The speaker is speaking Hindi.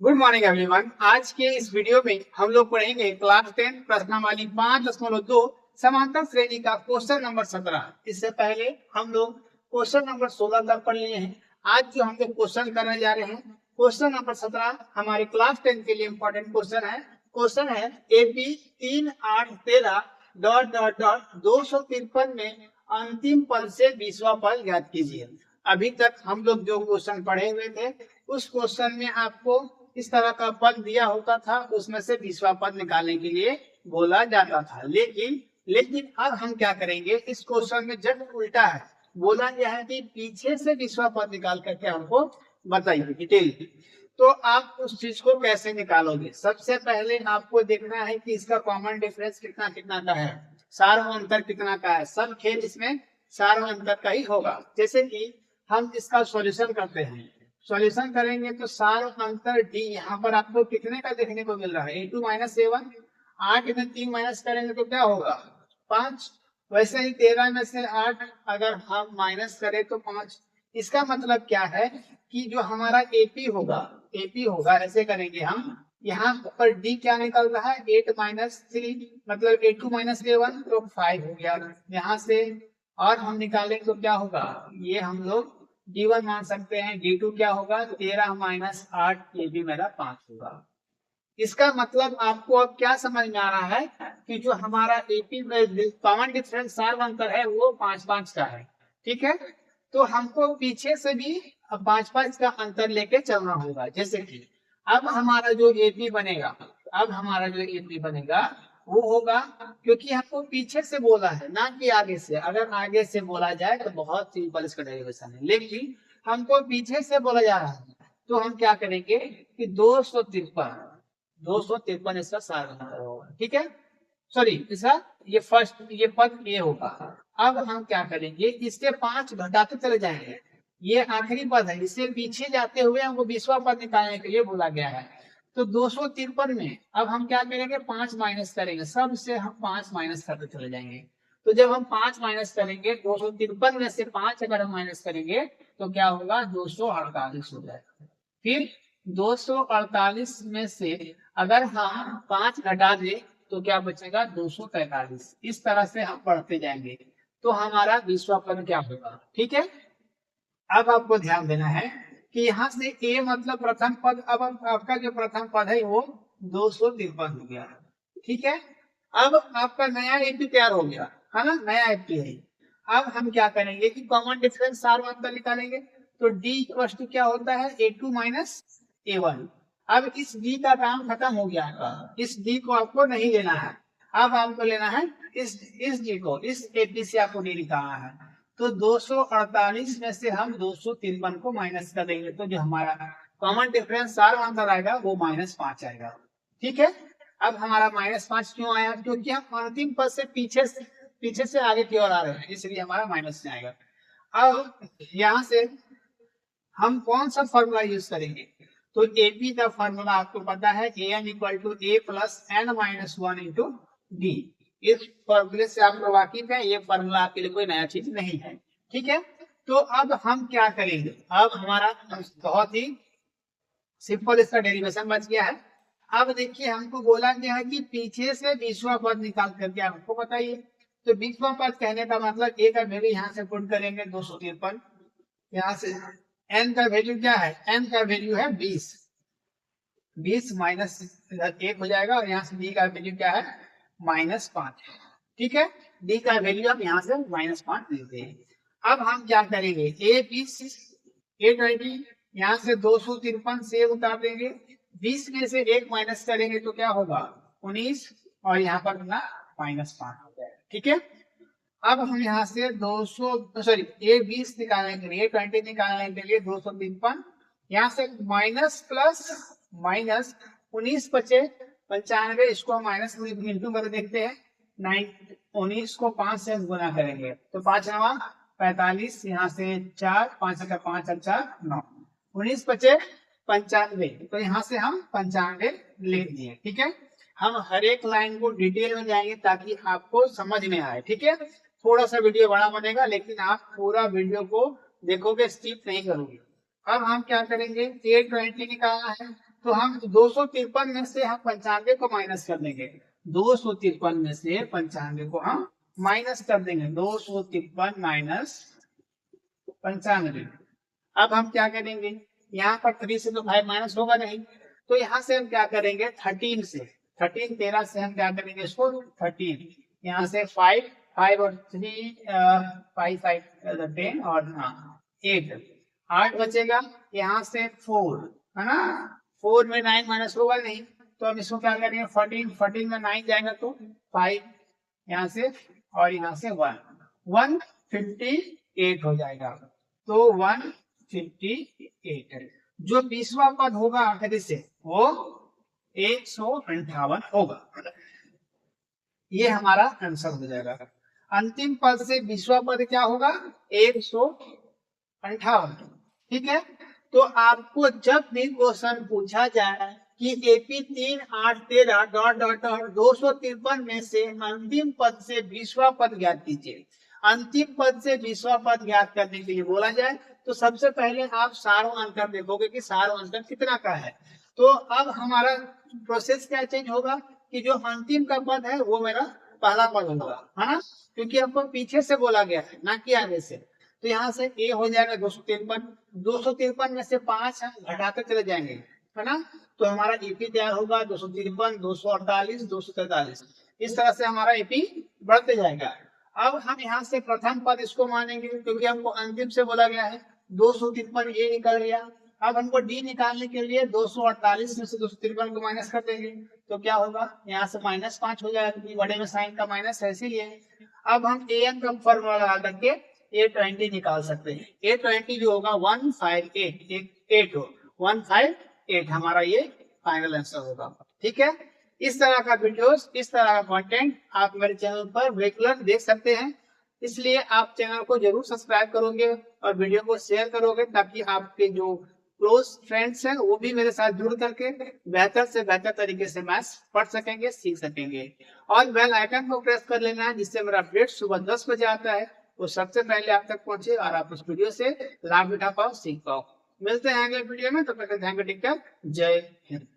Good morning everyone. आज के इस वीडियो में हम लोग पढ़ेंगे क्लास 10 प्रश्नावली 5.2 समांतर श्रेणी का क्वेश्चन नंबर 17। इससे पहले हम लोग क्वेश्चन नंबर 16 तक पढ़ लिए हैं। आज जो हम लोग क्वेश्चन करने जा रहे हैं क्वेश्चन नंबर 17 हमारे क्लास 10 के लिए इम्पोर्टेंट क्वेश्चन है। क्वेश्चन है AP 3, 8, 13 ... 253 में अंतिम पद से 20वां पद ज्ञात कीजिए। अभी तक हम लोग जो क्वेश्चन पढ़े हुए थे उस क्वेश्चन में आपको इस तरह का पद दिया होता था, उसमें से 20वां पद निकालने के लिए बोला जाता था। लेकिन अब हम क्या करेंगे, इस क्वेश्चन में जब उल्टा है, बोला गया है कि पीछे से 20वां पद निकाल करके हमको बताइए डिटेल। तो आप उस चीज को कैसे निकालोगे? सबसे पहले आपको देखना है कि इसका कॉमन डिफरेंस कितना कितना का है, सार अंतर कितना का है। सब खेल इसमें सार अंतर का ही होगा। जैसे कि हम इसका सॉल्यूशन करते हैं, सॉल्यूशन करेंगे तो सार अंतर डी यहाँ पर आपको कितने का देखने को मिल रहा है, A2 - A1। 8 में 3 माइनस करेंगे तो क्या होगा, 5। वैसे ही 13 में से 8 अगर हम माइनस करें तो 5। इसका मतलब क्या है कि जो हमारा AP होगा ऐसे करेंगे हम। यहाँ पर D क्या निकल रहा है, 8 - 3 मतलब A2 - A1 तो 5 हो गया यहाँ से। और हम निकालें तो क्या होगा, ये हम लोग D1 मान सकते हैं। D2 क्या होगा, 13 - 8, ये भी मेरा 5 होगा। इसका मतलब आपको अब क्या समझ में आ रहा है कि जो हमारा AP में कॉमन डिफरेंस सार अंतर है वो 5-5 का है। ठीक है, तो हमको पीछे से भी 5-5 का अंतर लेके चलना होगा। जैसे कि अब हमारा जो AP बनेगा वो होगा, क्योंकि हमको पीछे से बोला है ना कि आगे से। अगर आगे से बोला जाए तो बहुत सिंपल इसका डेरिवेशन है, लेकिन हमको पीछे से बोला जा रहा है तो हम क्या करेंगे कि 253 इसका सार अंतर होगा। ठीक है, सॉरी इसका ये पद ए होगा। अब हम क्या करेंगे, इससे 5 घटाते चले जाएंगे। ये आखिरी पद है, इससे पीछे जाते हुए हमको 20वां पद निकालने के लिए बोला गया है। तो 253 में अब हम क्या करेंगे, 5 माइनस करेंगे। सबसे हम 5 माइनस करते चले जाएंगे। तो जब हम 5 माइनस करेंगे 253 में से 5 अगर हम माइनस करेंगे तो क्या होगा, 248 हो जाएगा। फिर 248 में से अगर हम 5 घटा दें तो क्या बचेगा, 243। इस तरह से हम बढ़ते जाएंगे तो हमारा 20वां पद क्या होगा। ठीक है, अब आपको ध्यान देना है कि यहाँ से A मतलब प्रथम पद। अब आपका जो प्रथम पद है वो 253 हो गया। ठीक है, अब आपका नया AP तैयार हो गया है ना, नया AP है। अब हम क्या करेंगे कि कॉमन डिफरेंस सार अंतर निकालेंगे। तो D = क्या होता है, A2 - A1। अब इस D का काम खत्म हो गया है, इस D को आपको नहीं लेना है। अब आपको लेना है इस D को, इस AP से आपको D निकालना है। तो 248 में से हम 253 को माइनस कर देंगे तो जो हमारा कॉमन डिफरेंस सार अंतर आएगा वो -5 आएगा। ठीक है, अब हमारा -5 क्यों आया, क्योंकि हम अंतिम पद से पीछे से आगे की ओर आ रहे हैं, इसलिए हमारा माइनस से आएगा। अब यहाँ से हम कौन सा फॉर्मूला यूज करेंगे, तो AP का फॉर्मूला आपको पता है, AN = A + N - 1 × D। इस फॉर्मूले से आप वाकिफ है, ये फॉर्मूला आपके लिए कोई नया चीज नहीं है। ठीक है, तो अब हम क्या करेंगे, अब हमारा बहुत ही सिंपल इसका डेरिवेशन बच गया है। अब देखिए हमको बोला गया है कि पीछे से 20वां पद निकाल करके आपको बताइए। तो 20वां पद कहने का मतलब A का वैल्यू यहाँ से पुट करेंगे 253। यहाँ से N का वैल्यू क्या है, N का वैल्यू है 20 माइनस 1 हो जाएगा। और यहाँ से D का वैल्यू क्या है, -5। ठीक है, D का वैल्यू हम यहाँ से -5 लेते हैं। अब हम क्या करेंगे, A20 यहाँ से 253 से उतार देंगे। 20 में से 1 माइनस करेंगे तो क्या होगा, 19। और यहाँ पर -5 हो जाएगा। ठीक है, अब हम यहाँ से A20 निकालने के लिए, A20 निकालने के लिए 253 यहाँ से माइनस प्लस माइनस 19 बचे 95, इसको माइनस इंटू कर देखते हैं। 19 को 5 से गुना करेंगे तो 5 9 45, यहाँ से 4 5 का 5 4 9, 19 बचे 95। तो यहाँ से हम 95 लिख दिए। ठीक है, हम हर एक लाइन को डिटेल में जाएंगे ताकि आपको समझ में आए। ठीक है, थोड़ा सा वीडियो बड़ा बनेगा लेकिन आप पूरा वीडियो को देखोगे, स्किप नहीं करोगे। अब हम क्या करेंगे, A20 निकालना है तो हम 253 में से हम 95 को माइनस कर देंगे। 253 में से 95 को हम माइनस कर देंगे। 253 माइनस 95। अब हम क्या करेंगे, यहाँ पर 3 से तो 5 माइनस होगा नहीं, तो यहाँ से हम क्या करेंगे 13 से 13 से हम क्या करेंगे इसको 13, यहाँ से 5 5 और 3 5 5 10 और 8 बचेगा। यहाँ से 4 है ना, 4 में 9 माइनस होगा नहीं, तो हम इसको क्या करेंगे 14 में 9 जाएगा तो 5 यहाँ से और यहाँ से 158 हो जाएगा। तो 158 जो 20वां पद होगा आखिरी से वो 158 होगा। ये हमारा आंसर हो जाएगा। अंतिम पद से 20वां पद क्या होगा 158। ठीक है, तो आपको जब भी क्वेश्चन पूछा जाए कि एपी 3 8 13 डॉट डॉट डॉट 253 में से अंतिम पद से 20वां पद ज्ञात कीजिए, अंतिम पद से 20वां पद ज्ञात करने के लिए बोला जाए तो सबसे पहले आप सारो अंतर देखोगे कि सारो अंतर कितना का है। तो अब हमारा प्रोसेस क्या चेंज होगा कि जो अंतिम का पद है वो मेरा पहला पद होगा, है ना, क्योंकि हमको पीछे से बोला गया है ना कि आगे से। तो यहाँ से ए हो जाएगा 253 में से 5 हम घटाते चले जाएंगे, है ना, तो हमारा एपी तैयार होगा 253 248 243। इस तरह से हमारा एपी बढ़ते जाएगा। अब हम यहाँ से प्रथम पद इसको मानेंगे क्योंकि हमको अंतिम से बोला गया है। 253 ए निकल गया। अब हमको डी निकालने के लिए 248 में से 253 को माइनस कर देंगे, तो क्या होगा यहाँ से -5 हो जाएगा क्योंकि बड़े में साइन का माइनस है इसीलिए। अब हम an का फॉर्मूला लगा करके A20 निकाल सकते हैं। A20 जो होगा 158 हमारा ये फाइनल आंसर होगा। ठीक है, इस तरह का वीडियोस, इस तरह का कंटेंट आप मेरे चैनल पर रेगुलर देख सकते हैं, इसलिए आप चैनल को जरूर सब्सक्राइब करोगे और वीडियो को शेयर करोगे ताकि आपके जो क्लोज फ्रेंड्स हैं वो भी मेरे साथ जुड़ करके बेहतर से बेहतर तरीके से मैथ्स पढ़ सकेंगे, सीख सकेंगे। और बेल आइकन को प्रेस कर लेना है जिससे मेरा अपडेट सुबह 10 बजे आता है वो सबसे पहले आप तक पहुंचे और आप उस वीडियो से लाभ उठा पाओ, सीख पाओ। मिलते हैं अगले वीडियो में, तब तक ध्यान रखिएगा। जय हिंद।